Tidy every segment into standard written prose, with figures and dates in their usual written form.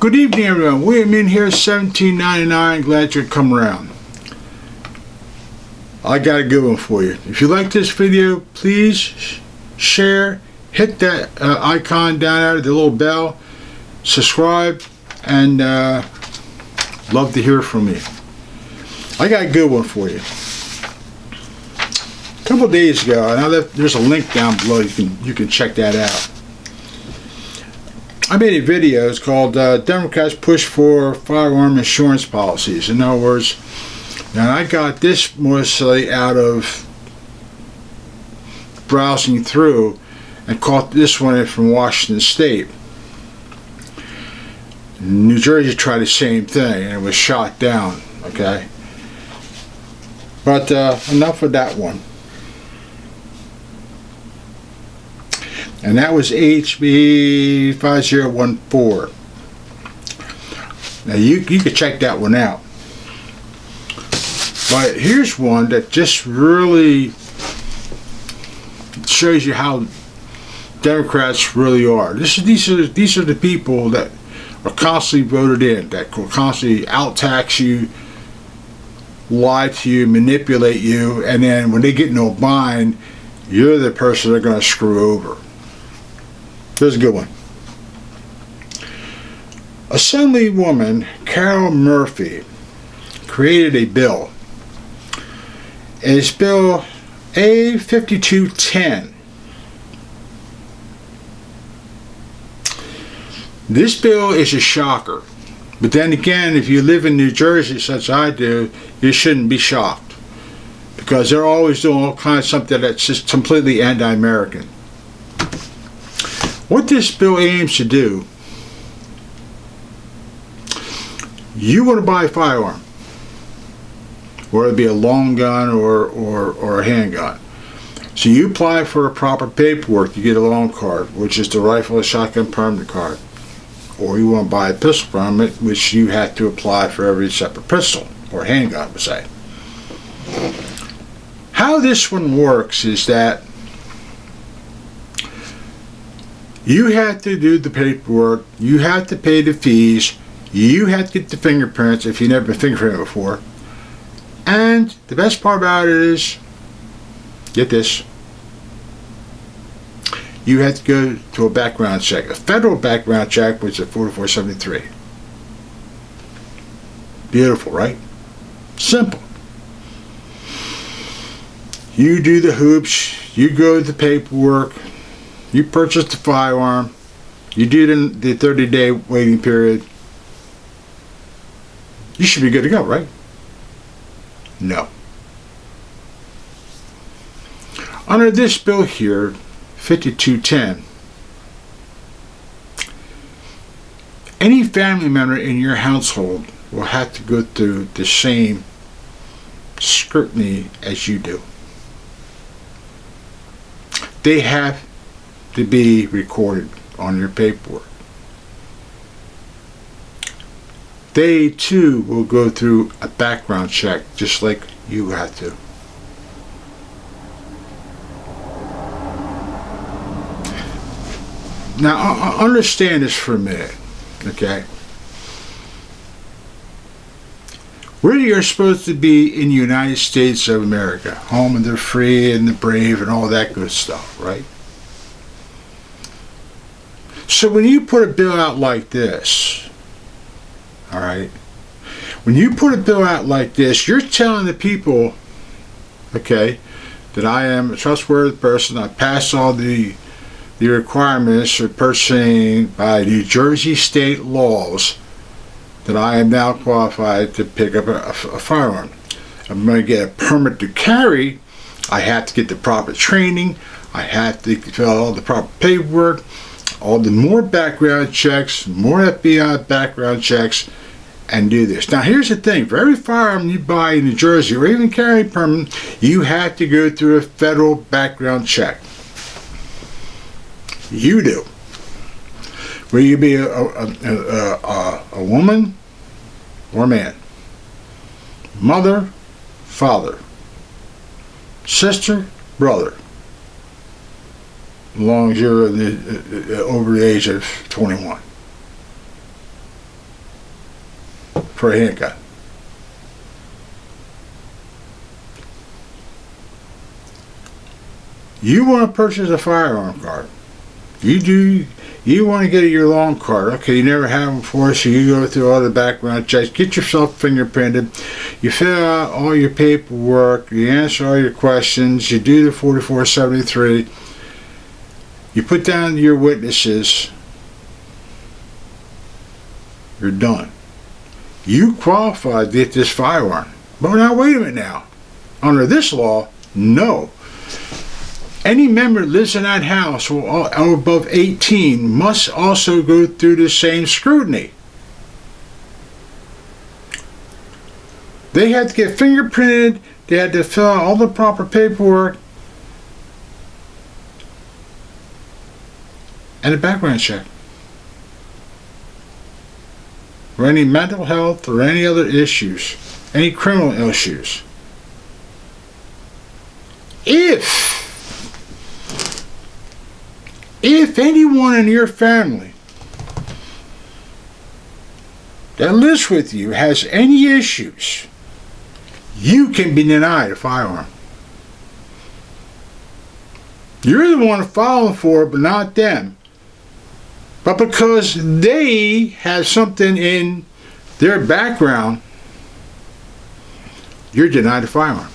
Good evening, everyone. William in here, 1799. Glad you come around. I got a good one for you. If you like this video, please share, hit that icon down there, the little bell, subscribe, and love to hear from you. I got a good one for you. A couple days ago, and there's a link down below. You can check that out. I made a video. It's called Democrats Push for Firearm Insurance Policies. In other words, and I got this mostly out of browsing through and caught this one from Washington State. New Jersey tried the same thing and it was shot down. Okay, but enough of that one. And that was HB 5014. Now you can check that one out. But here's one that just really shows you how Democrats really are. These are the people that are constantly voted in, that will constantly out-tax you, lie to you, manipulate you, and then when they get in a bind, you're the person they're going to screw over. Here's a good one. Assemblywoman Carol Murphy created a bill. It's Bill A5210. This bill is a shocker. But then again, if you live in New Jersey, such as I do, you shouldn't be shocked. Because they're always doing all kinds of something that's just completely anti-American. What this bill aims to do, you want to buy a firearm, whether it be a long gun or a handgun. So you apply for the proper paperwork, you get a loan card, which is the rifle and shotgun permit card. Or you want to buy a pistol permit, which you have to apply for every separate pistol, or handgun, per se. How this one works is that you have to do the paperwork, you have to pay the fees, you have to get the fingerprints if you've never been fingerprinted before. And the best part about it is, get this, you have to go to a background check, a federal background check, which is 4473. Beautiful, right? Simple. You do the hoops, you go to the paperwork, you purchase the firearm, you do the 30-day waiting period, you should be good to go, right? No. Under this bill here, 5210, any family member in your household will have to go through the same scrutiny as you do. They have to be recorded on your paperwork. They too will go through a background check just like you have to. Now understand this for a minute, okay? You're supposed to be in the United States of America, home of the free and the brave and all that good stuff, right? So when you put a bill out like this, all right, when you put a bill out like this, you're telling the people, okay, that I am a trustworthy person, I pass all the requirements for purchasing by New Jersey state laws, that I am now qualified to pick up a firearm. I'm going to get a permit to carry. I have to get the proper training. I have to fill out all the proper paperwork, all the more background checks, more FBI background checks, and do this. Now here's the thing, for every firearm you buy in New Jersey or even carry permit, you have to go through a federal background check. You do. Will you be a woman or a man? Mother, father, sister, brother. As long as you're over the age of 21. for a handgun. You want to purchase a firearm card. You want to get your lawn card. Okay, you never had one before, so you go through all the background checks, get yourself fingerprinted, you fill out all your paperwork, you answer all your questions, you do the 4473, you put down your witnesses, you're done. You qualify to get this firearm. But now wait a minute now. Under this law, no. Any member that lives in that house or above 18 must also go through the same scrutiny. They had to get fingerprinted, they had to fill out all the proper paperwork, and a background check. For any mental health or any other issues, any criminal issues. If anyone in your family that lives with you has any issues, you can be denied a firearm. You're the one filing for it, but not them. But because they have something in their background, you're denied a firearm.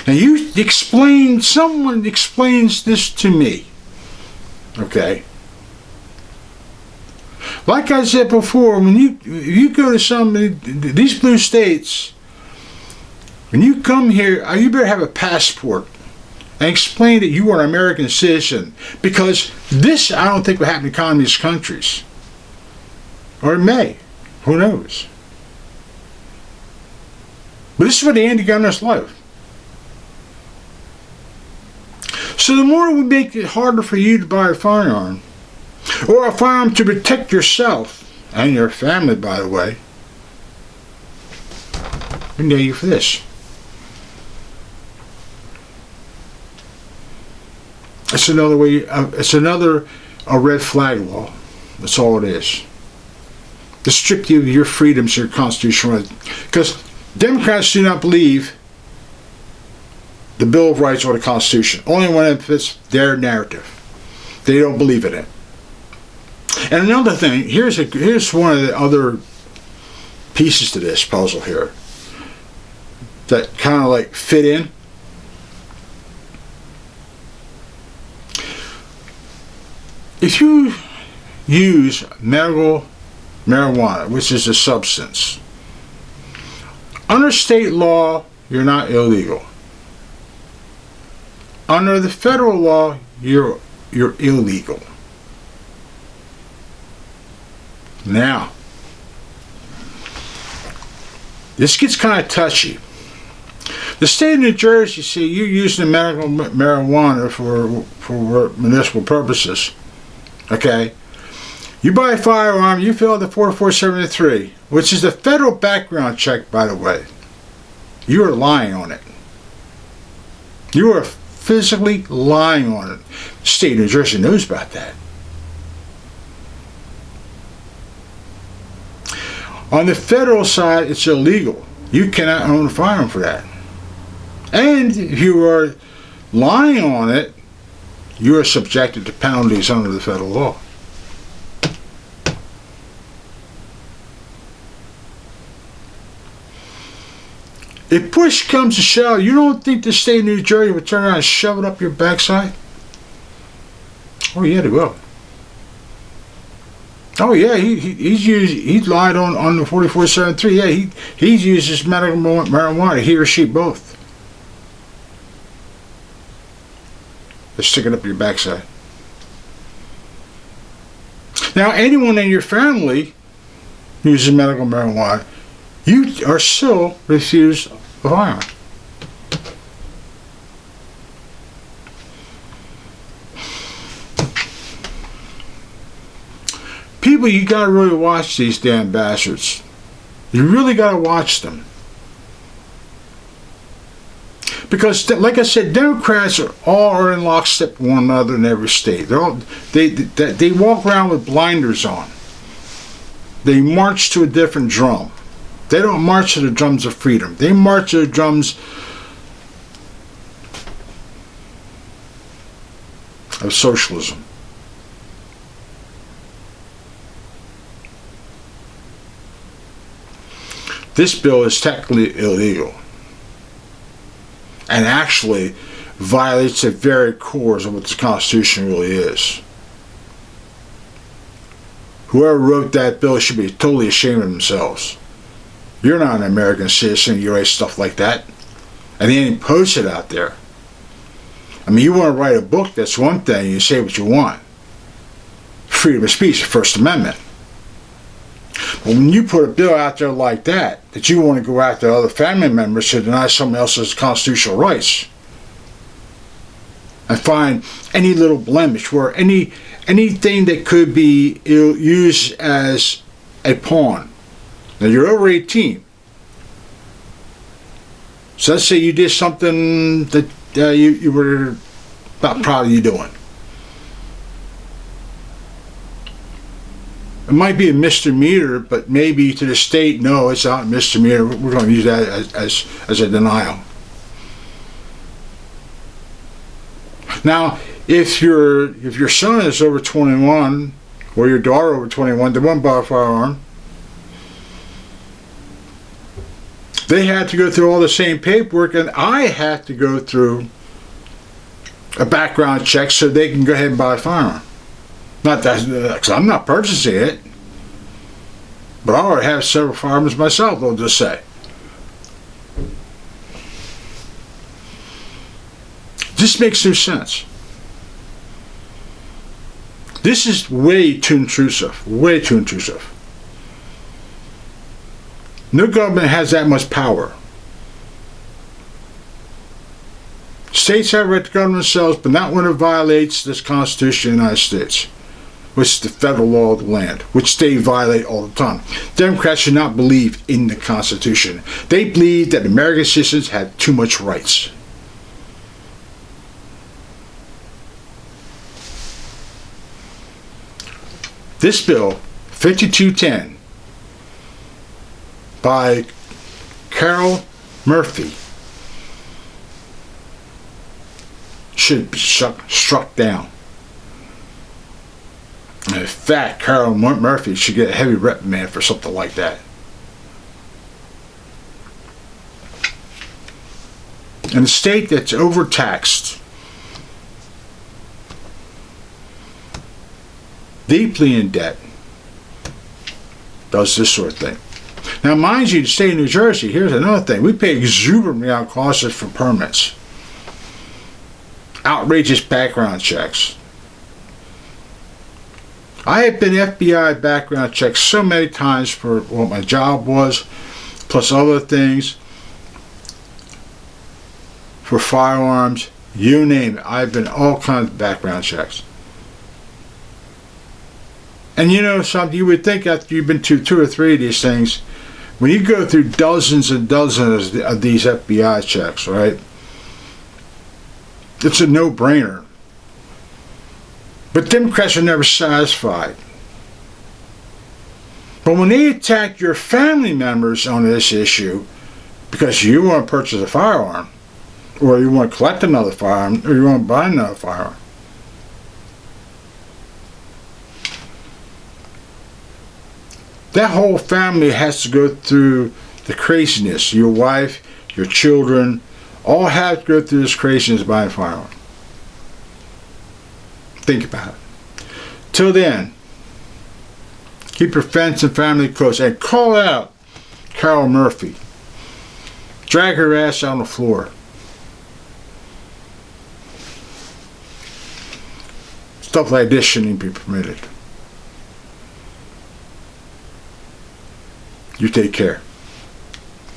And someone explains this to me. Okay. Like I said before, when you go to some of these blue states, when you come here, you better have a passport and explain that you are an American citizen. Because this, I don't think, will happen in communist countries. Or it may. Who knows? But this is where the anti-gunners live. So the more we make it harder for you to buy a firearm, or a firearm to protect yourself, and your family, by the way, we nail you for this. It's another way. It's another red flag law. That's all it is. To strip you of your freedoms, your constitutional rights. Because Democrats do not believe the Bill of Rights or the Constitution. Only when it fits their narrative. They don't believe in it. And another thing, here's one of the other pieces to this puzzle here that kind of like fit in. If you use medical marijuana, which is a substance, under state law, you're not illegal. Under the federal law, you're illegal. Now, this gets kind of touchy. The state of New Jersey, see, you're using medical marijuana for municipal purposes. Okay? You buy a firearm, you fill out the 4473, which is the federal background check, by the way. You are lying on it. You are physically lying on it. The state of New Jersey knows about that. On the federal side, it's illegal. You cannot own a firearm for that. And if you are lying on it, you are subjected to penalties under the federal law. If push comes to shove, you don't think the state of New Jersey would turn around and shove it up your backside? Oh, yeah, they will. Oh, yeah, he's lied on the 4473. Yeah, he uses medical marijuana, he or she both. They're sticking it up your backside. Now, anyone in your family uses medical marijuana, you are still refused a firearm. People, you gotta really watch these damn bastards. You really gotta watch them. Because, like I said, Democrats are in lockstep with one another in every state. They walk around with blinders on. they march to a different drum. They don't march to the drums of freedom. They march to the drums of socialism. This bill is technically illegal and actually violates the very cores of what the Constitution really is. Whoever wrote that bill should be totally ashamed of themselves. You're not an American citizen, you write stuff like that. And they ain't post it out there. I mean, you want to write a book, that's one thing, you say what you want. Freedom of speech, the First Amendment. But when you put a bill out there like that you want to go after other family members to deny someone else's constitutional rights, and find any little blemish where anything that could be used as a pawn. Now you're over 18. So let's say you did something that you were not proud of you doing. It might be a misdemeanor, but maybe to the state, no, it's not a misdemeanor. We're going to use that as a denial. Now, if your son is over 21 or your daughter over 21, they won't buy a firearm. They have to go through all the same paperwork, and I have to go through a background check so they can go ahead and buy a firearm. Not that, because I'm not purchasing it, but I already have several firearms myself, they'll just say. This makes no sense. This is way too intrusive. Way too intrusive. No government has that much power. States have a right to govern themselves, but not when it violates this Constitution of the United States, which is the federal law of the land, which they violate all the time. Democrats should not believe in the Constitution. They believe that American citizens have too much rights. This bill, 5210, by Carol Murphy, should be struck down. And in fact, Carol Murphy should get a heavy reprimand for something like that. In a state that's overtaxed, deeply in debt, does this sort of thing. Now, mind you, the state of New Jersey, here's another thing. We pay exuberant costs for permits. Outrageous background checks. I have been FBI background checked so many times for what my job was, plus other things, for firearms, you name it. I've been all kinds of background checks. And you know something, you would think after you've been to 2 or 3 of these things, when you go through dozens and dozens of these FBI checks, right, it's a no-brainer. But Democrats are never satisfied. But when they attack your family members on this issue, because you want to purchase a firearm, or you want to collect another firearm, or you want to buy another firearm, that whole family has to go through the craziness. Your wife, your children, all have to go through this craziness buying a firearm. Think about it. Till then, keep your friends and family close and call out Carol Murphy. Drag her ass on the floor. Stuff like this shouldn't be permitted. You take care.